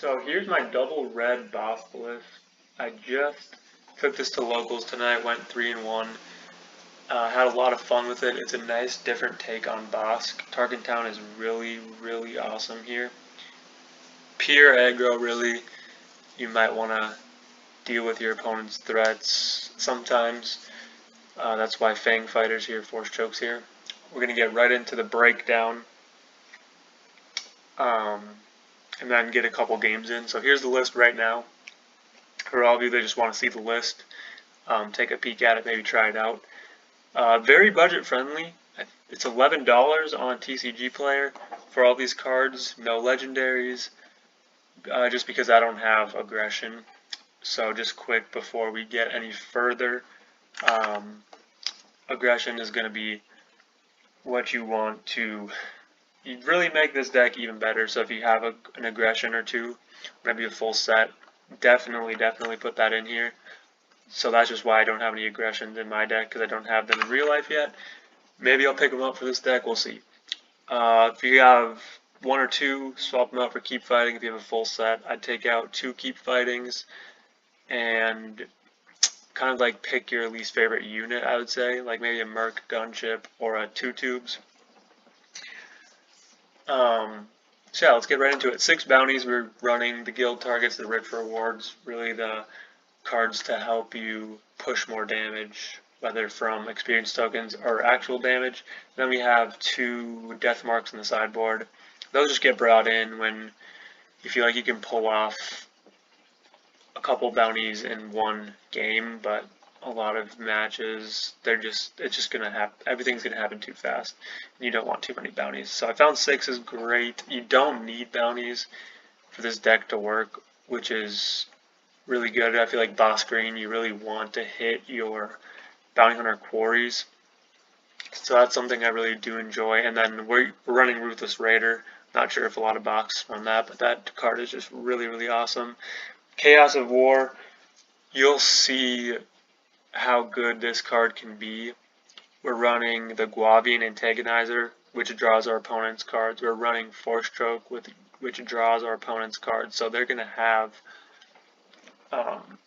So here's my double red Bossk list. I just took this to locals tonight, went 3-1. Had a lot of fun with it. It's a nice different take on Bossk. Tarkentown is really, really awesome here. Pure aggro, really. You might want to deal with your opponent's threats sometimes. That's why Fang Fighters here, Force Chokes here. We're going to get right into the breakdown. And then get a couple games in. So here's the list right now. For all of you that just want to see the list, take a peek at it, maybe try it out. Very budget friendly. It's $11 on TCG Player for all these cards. No legendaries, just because I don't have Aggression. So just quick before we get any further, Aggression is going to be what you want to really make this deck even better. So if you have an Aggression or two, maybe a full set, definitely put that in here. So that's just why I don't have any Aggressions in my deck, because I don't have them in real life yet. Maybe I'll pick them up for this deck, we'll see. If you have one or two, swap them out for Keep Fighting. If you have a full set, I'd take out 2 Keep Fightings and kind of like pick your least favorite unit, I would say, like maybe a Merc Gunship or a 2 Tubes. So yeah, let's get right into it. 6 bounties. We're running the guild targets, the rich rewards, really the cards to help you push more damage, whether from experience tokens or actual damage. Then we have 2 death marks on the sideboard. Those just get brought in when you feel like you can pull off a couple bounties in one game, but a lot of matches, it's just gonna happen. Everything's gonna happen too fast, and you don't want too many bounties. So I found 6 is great. You don't need bounties for this deck to work, which is really good. I feel like Bossk Green, you really want to hit your bounty hunter quarries. So that's something I really do enjoy. And then we're running Ruthless Raider. Not sure if a lot of box run that, but that card is just really, really awesome. Chaos of War, you'll see how good this card can be. We're running the Guavian Antagonizer, which draws our opponent's cards. We're running Force Choke, which draws our opponent's cards. So they're going to have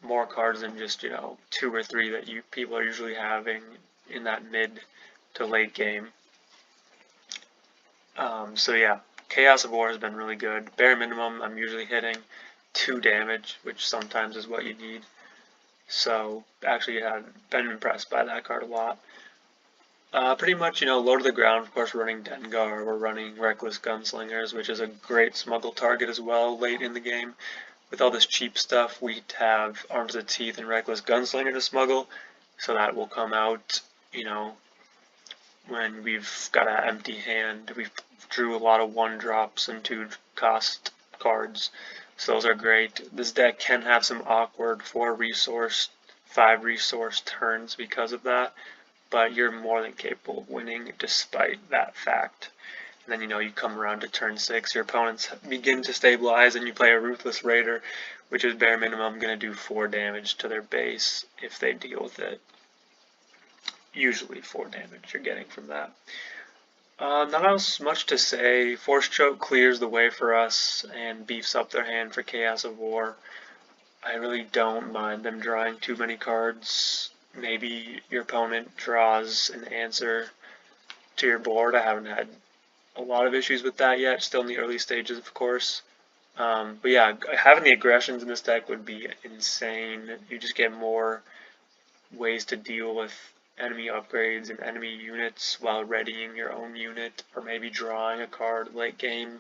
more cards than just 2 or 3 that people are usually having in that mid to late game. So yeah, Chaos of War has been really good. Bare minimum, I'm usually hitting 2 damage, which sometimes is what you need. So actually, I've been impressed by that card a lot. Pretty much, low to the ground. Of course, we're running Dengar. We're running Reckless Gunslingers, which is a great smuggle target as well late in the game. With all this cheap stuff, we have Arms of Teeth and Reckless Gunslinger to smuggle, so that will come out, when we've got an empty hand. We drew a lot of 1-drops and 2-cost cards, so those are great. This deck can have some awkward 4-resource, 5-resource turns because of that, but you're more than capable of winning despite that fact. And then, you come around to turn 6, your opponents begin to stabilize, and you play a Ruthless Raider, which is bare minimum going to do 4 damage to their base if they deal with it. Usually 4 damage you're getting from that. Not else much to say. Force Choke clears the way for us and beefs up their hand for Chaos of War. I really don't mind them drawing too many cards. Maybe your opponent draws an answer to your board. I haven't had a lot of issues with that yet, still in the early stages, of course. But yeah, having the Aggressions in this deck would be insane. You just get more ways to deal with enemy upgrades and enemy units while readying your own unit, or maybe drawing a card late game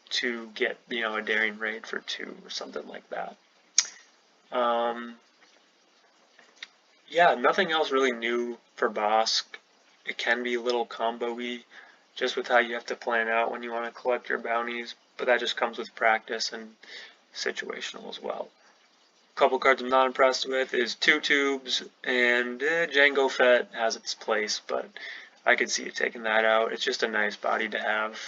to get, a Daring Raid for 2 or something like that. Yeah, nothing else really new for Bossk. It can be a little combo-y, just with how you have to plan out when you want to collect your bounties, but that just comes with practice and situational as well. A couple cards I'm not impressed with is 2 Tubes, and Django Fett has its place, but I could see you taking that out. It's just a nice body to have.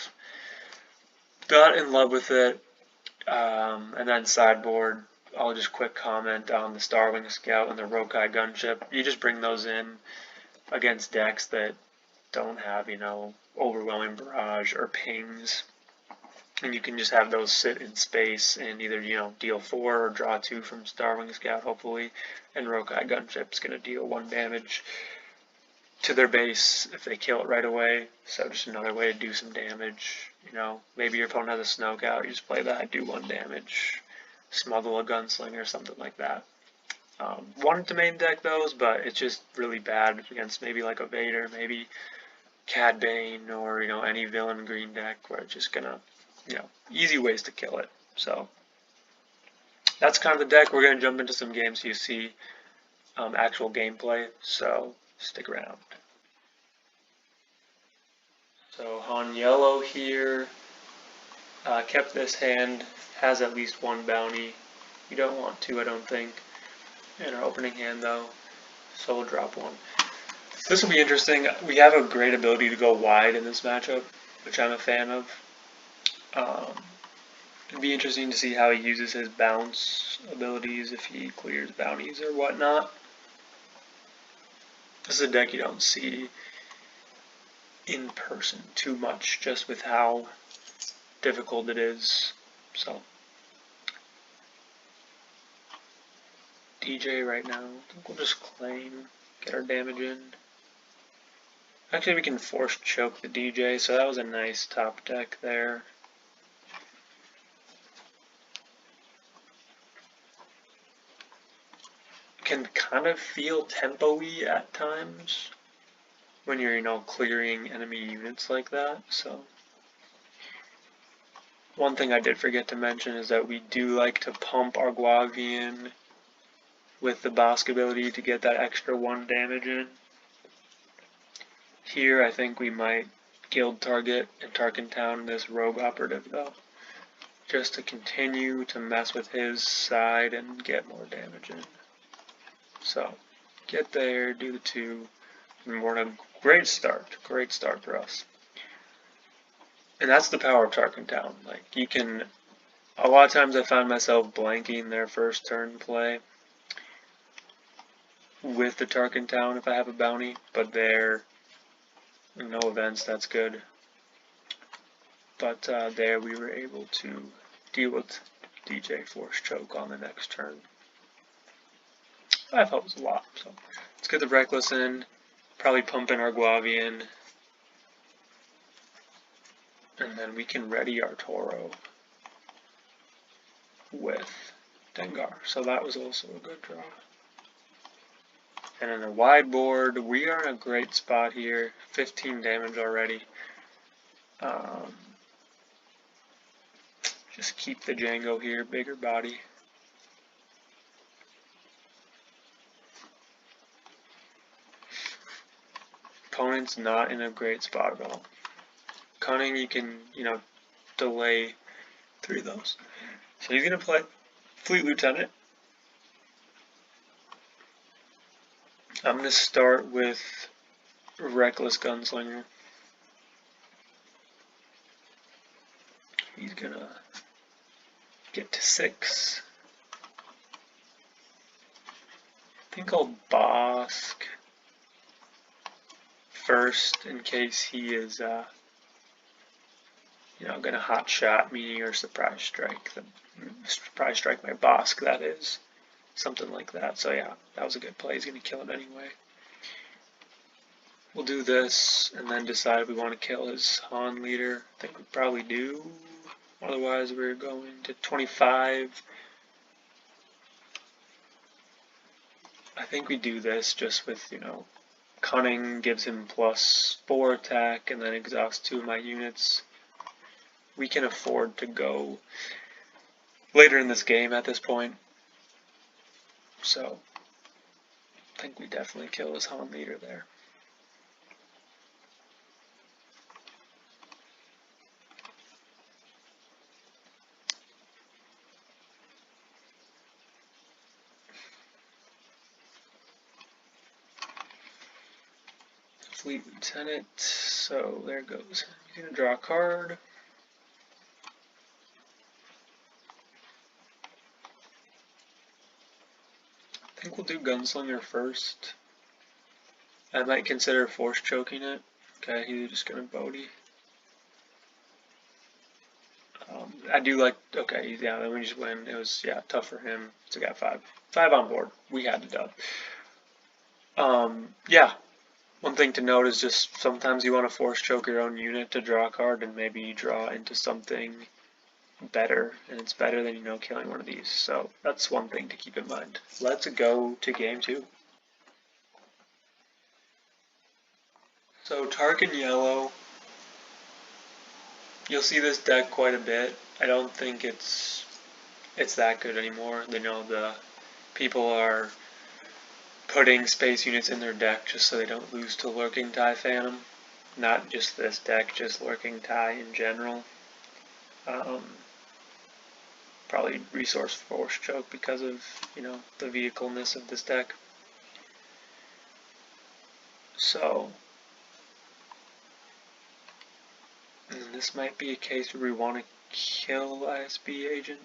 Not in love with it. And then sideboard, I'll just quick comment on the Starwing Scout and the Rokai Gunship. You just bring those in against decks that don't have, overwhelming barrage or pings. and you can just have those sit in space and either, you know, deal 4 or draw 2 from Starwing Scout, hopefully, and Rokai Gunship's going to deal 1 damage to their base if they kill it right away. So just another way to do some damage. You know, maybe your opponent has a Snoke out, you just play that, do 1 damage, smuggle a Gunslinger or something like that. Wanted to main deck those, but it's just really bad against maybe like a Vader, maybe Cad Bane, or, you know, any villain green deck where it's just gonna, you know, easy ways to kill it. So that's kind of the deck. We're gonna jump into some games so you see actual gameplay, so stick around. So Han Yellow here, kept this hand, has at least 1 bounty. You don't want 2, I don't think, in our opening hand though, so we'll drop 1. This will be interesting. We have a great ability to go wide in this matchup, which I'm a fan of. It'd be interesting to see how he uses his bounce abilities, if he clears bounties or whatnot. This is a deck you don't see in person too much, just with how difficult it is. So DJ right now, I think we'll just claim, get our damage in. Actually, we can force choke the DJ, so that was a nice top deck there. Can kind of feel tempo-y at times when you're, you know, clearing enemy units like that. So one thing I did forget to mention is that we do like to pump our Guavian with the Bossk ability to get that extra 1 damage in. Here I think we might guild target and Tarkin Town this rogue operative though, just to continue to mess with his side and get more damage in. So get there, do the 2, and we're in a great start for us. And that's the power of Tarkin Town. Like, you can, a lot of times I find myself blanking their first turn play with the Tarkin Town if I have a bounty, but there, no events, that's good. But there we were able to deal with DJ Force Choke on the next turn. I thought it was a lot, so let's get the Reckless in, probably pump in our Guavian, and then we can ready our Toro with Dengar, so that was also a good draw. And in a wide board, we are in a great spot here, 15 damage already. Just keep the Django here, bigger body. Opponent's not in a great spot at all. Cunning, you can, you know, delay 3 of those. So he's going to play Fleet Lieutenant. I'm going to start with Reckless Gunslinger. He's going to get to 6. I think I'll Bossk first in case he is, you know, going to hot shot me or surprise strike my Bossk, that is. Something like that. So yeah, that was a good play. He's going to kill it anyway. We'll do this and then decide if we want to kill his Han leader. I think we probably do. Otherwise we're going to 25. I think we do this just with, you know, Cunning gives him +4 attack and then exhaust 2 of my units. We can afford to go later in this game at this point. So I think we definitely kill his Han leader there. Fleet Lieutenant, so there goes. You're going to draw a card. I think we'll do Gunslinger first. I might consider force choking it. Okay, he's just going to Bodhi. I do like, okay, yeah, then we just win. It was, yeah, tough for him. So got 5. 5 on board. We had the dub. Yeah. One thing to note is just sometimes you want to force choke your own unit to draw a card and maybe draw into something better, and it's better than, killing one of these. So that's one thing to keep in mind. Let's go to game 2. So Tarkin Yellow, you'll see this deck quite a bit. I don't think it's that good anymore. They know the people are putting space units in their deck just so they don't lose to Lurking TIE Phantom. Not just this deck, just Lurking TIE in general. Probably resource force choke because of, the vehicleness of this deck. So, this might be a case where we want to kill ISB agent.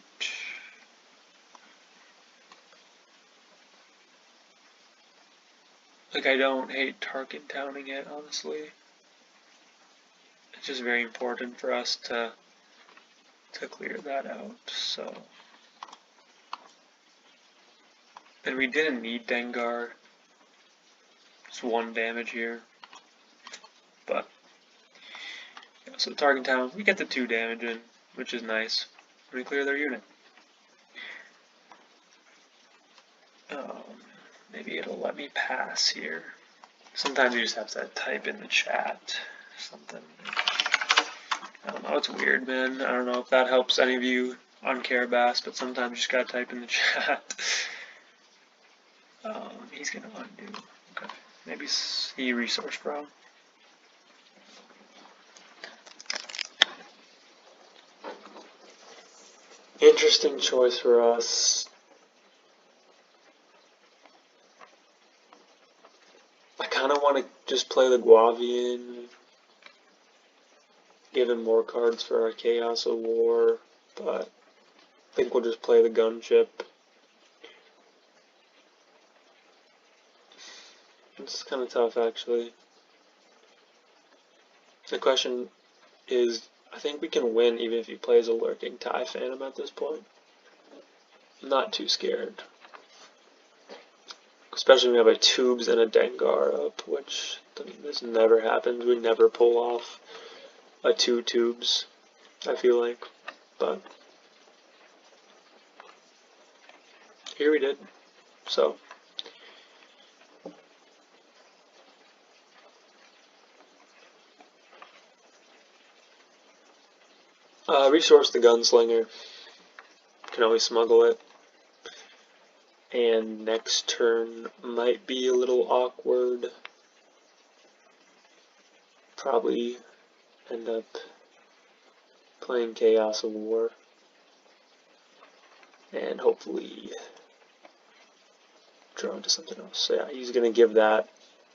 Like, I don't hate Tarkin towning it, honestly. It's just very important for us to clear that out, so. And we didn't need Dengar. It's 1 damage here. But, yeah, so Tarkin town, we get the 2 damage in, which is nice. We clear their unit. Maybe it'll let me pass here. Sometimes you just have to type in the chat something. I don't know, it's weird, man. I don't know if that helps any of you on Carabas, but sometimes you just gotta type in the chat. He's gonna undo. Okay, maybe he resourced wrong. Interesting choice for us. I kind of want to just play the Guavian, give him more cards for our Chaos of War, but I think we'll just play the Gunship. It's kind of tough, actually. The question is, I think we can win even if he plays a Lurking TIE Phantom at this point. I'm not too scared. Especially when we have a Tubes and a Dengar up, which, this never happens. We never pull off a 2 Tubes, I feel like. But here we did. So resource the Gunslinger. Can always smuggle it. And next turn might be a little awkward. Probably end up playing Chaos of War. And hopefully draw into something else. So yeah, he's going to give that.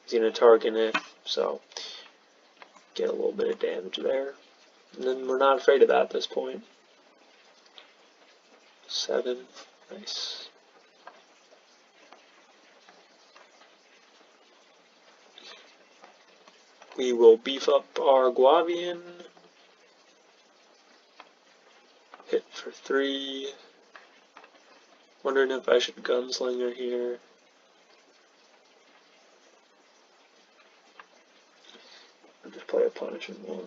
He's going to target it. So get a little bit of damage there. And then we're not afraid of that at this point. 7. Nice. We will beef up our Guavian. Hit for 3. Wondering if I should Gunslinger here. Or just play a Punisher more.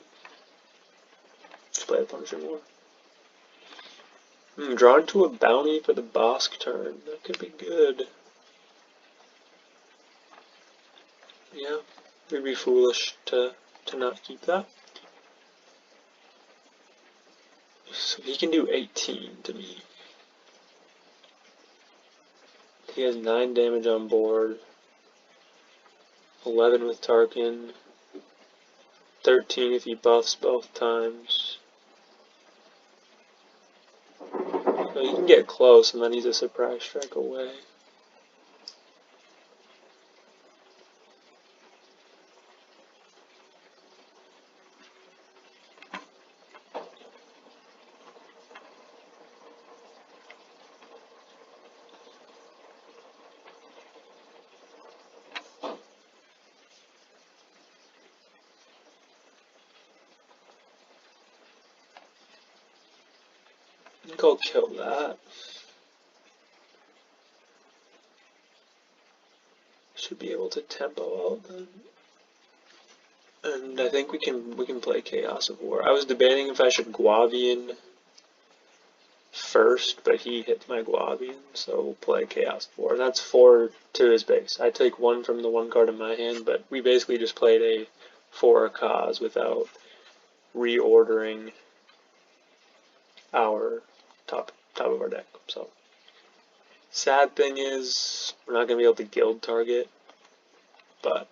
Just play a Punisher more. Draw into a bounty for the Bossk turn. That could be good. Yeah, we'd be foolish to not keep that. So he can do 18 to me. He has 9 damage on board. 11 with Tarkin. 13 if he buffs both times. So he can get close and then he's a surprise strike away. I think I'll kill that. Should be able to tempo out then. And I think we can play Chaos of War. I was debating if I should Guavian first, but he hit my Guavian, so we'll play Chaos of War. That's 4 to his base. I take 1 from the 1 card in my hand, but we basically just played a 4 cause without reordering our top of our deck. So sad thing is we're not gonna be able to guild target, but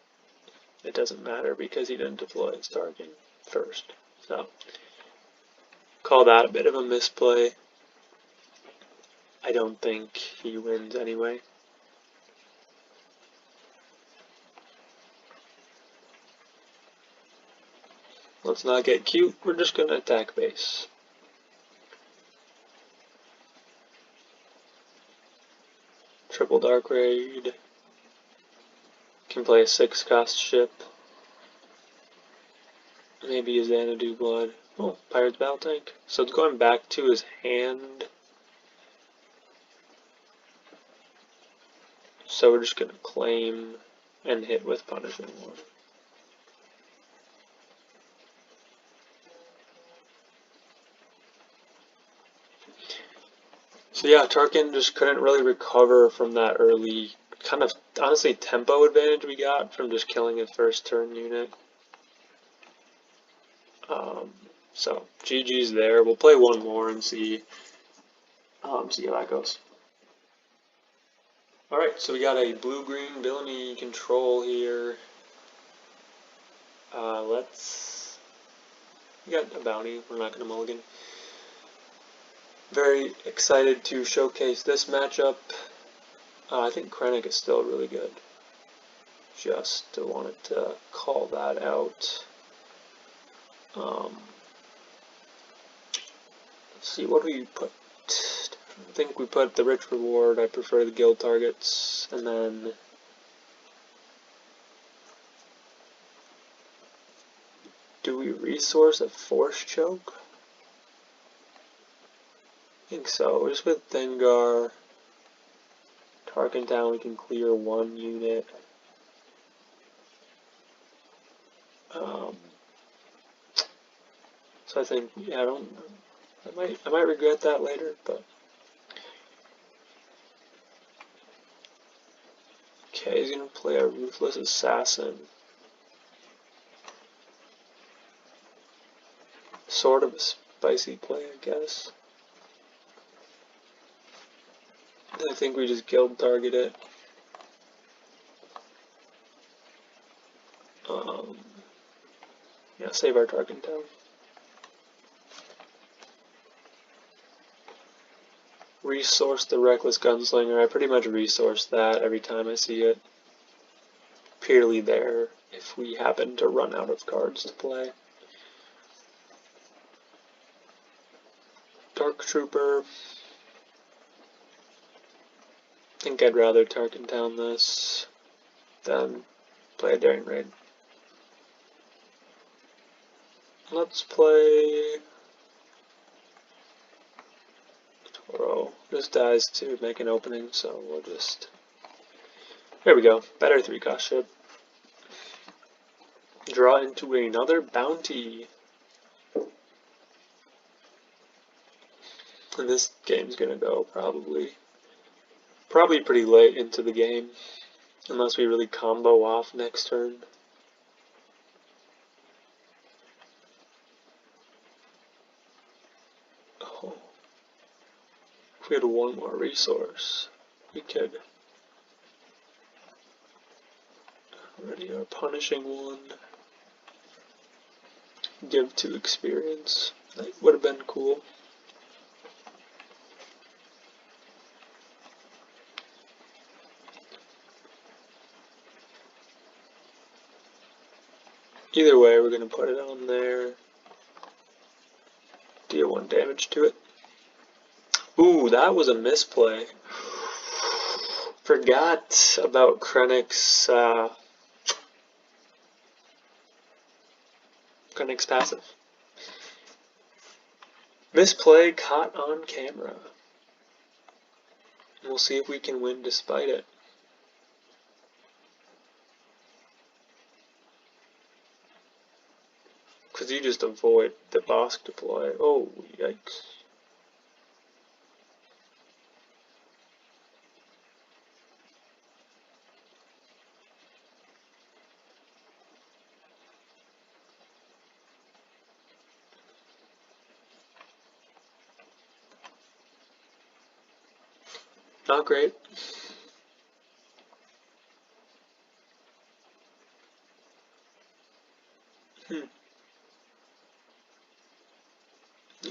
it doesn't matter because he didn't deploy his target first. So call that a bit of a misplay. I don't think he wins anyway. Let's not get cute, we're just gonna attack base. Triple Dark Raid. Can play a 6 cost ship. Maybe a Xanadu Blood. Oh, Pirate's Battle Tank. So it's going back to his hand. So we're just gonna claim and hit with Punishing One. So yeah, Tarkin just couldn't really recover from that early, kind of, honestly, tempo advantage we got from just killing his first turn unit. So GG's there. We'll play one more and see how that goes. Alright, so we got a blue-green villainy control here. We got a bounty, we're not gonna mulligan. Very excited to showcase this matchup. I think Krennic is still really good. Just wanted to call that out. Let's see, what do we put? I think we put the rich reward. I prefer the guild targets, and then do we resource a force choke? I think so. Just with Dengar, Tarkin Town, we can clear 1 unit. So I think, yeah, I might regret that later, but okay, he's gonna play a Ruthless Assassin. Sort of a spicy play, I guess. I think we just guild target it. Yeah, save our Tarkin Town. Resource the Reckless Gunslinger. I pretty much resource that every time I see it. Purely there if we happen to run out of cards to play. Dark Trooper. I think I'd rather Tarkin Town this than play a Daring Raid. Let's play Toro. This dies to make an opening, so we'll just... There we go. Better 3-cost ship. Draw into another bounty. And this game's gonna go probably pretty late into the game, unless we really combo off next turn. Oh. If we had 1 more resource, we could ready our Punishing One. Give 2 experience. That would have been cool. Either way, we're going to put it on there. Deal 1 damage to it. Ooh, that was a misplay. Forgot about Krennic's passive. Misplay caught on camera. We'll see if we can win despite it. Because you just avoid the Bossk deploy. Oh, yikes. Not great.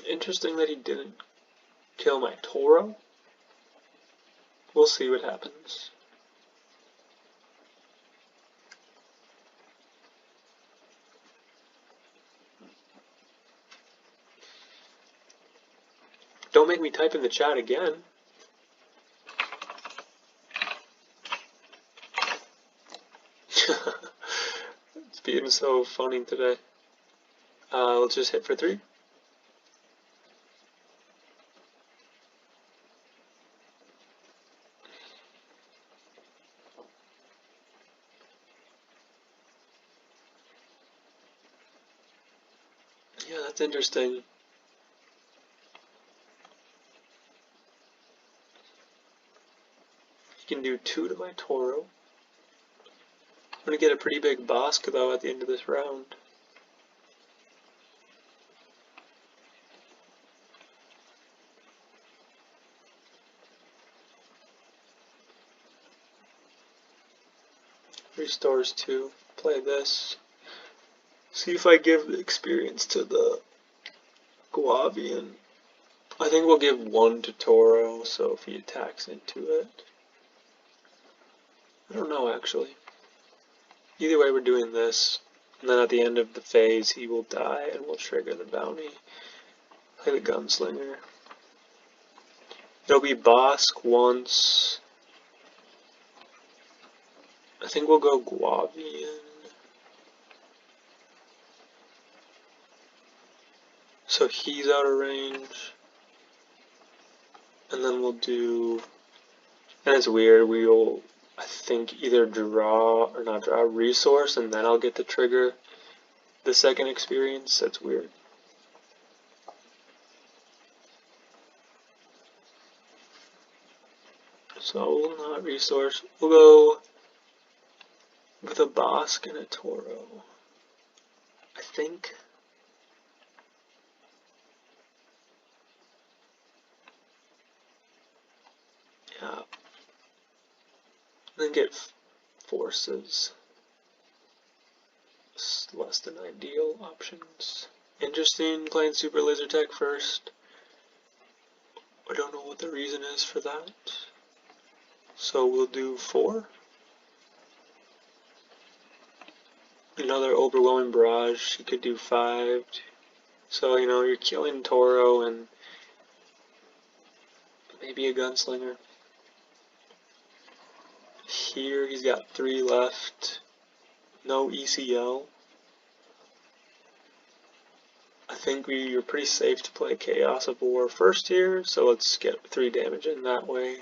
Interesting that he didn't kill my Toro. We'll see what happens. Don't make me type in the chat again. It's being so funny today. Let's just hit for 3. Yeah, that's interesting. He can do 2 to my Toro. I'm going to get a pretty big Bossk though at the end of this round. Restores 2. Play this. See if I give the experience to the Guavian. I think we'll give 1 to Toro, so if he attacks into it. I don't know actually. Either way, we're doing this. And then at the end of the phase, he will die and we'll trigger the bounty. Play the Gunslinger. It'll be Bossk once. I think we'll go Guavian. So he's out of range. And then we'll do, and it's weird, we'll, I think, either draw, or not draw, resource, and then I'll get to trigger the second experience. That's weird. So we'll not resource, we'll go with a Bossk and a Toro, I think. Yeah. Then get forces. Less than ideal options. Interesting, playing Super Laser Tech first. I don't know what the reason is for that. So we'll do 4. Another overwhelming barrage. You could do 5. So, you know, you're killing Toro and maybe a Gunslinger. Here he's got 3 left. No ECL. I think we are pretty safe to play Chaos of War first here, so let's get 3 damage in that way.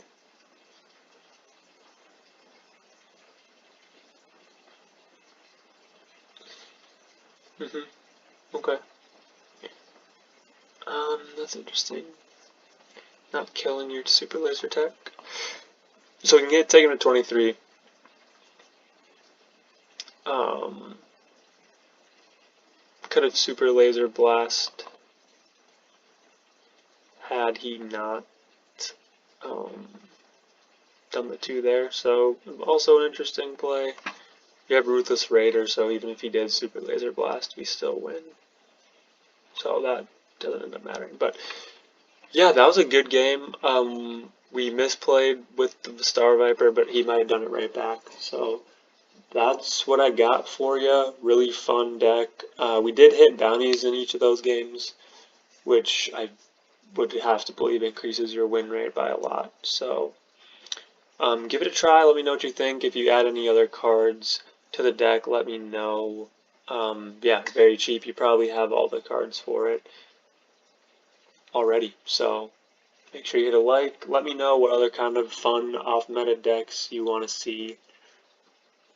Okay. That's interesting. Not killing your Super Laser Tech. So we can take him to 23. Could have Super Laser Blast had he not done the 2 there. So also an interesting play. You have Ruthless Raider, so even if he did Super Laser Blast, we still win. So that doesn't end up mattering. But yeah, that was a good game. We misplayed with the Star Viper, but he might have done it right back. So that's what I got for you. Really fun deck. We did hit bounties in each of those games, which I would have to believe increases your win rate by a lot. So give it a try. Let me know what you think. If you add any other cards to the deck, let me know. Yeah, very cheap. You probably have all the cards for it. already. So make sure you hit a like. Let me know what other kind of fun off-meta decks you want to see.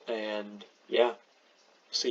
And yeah.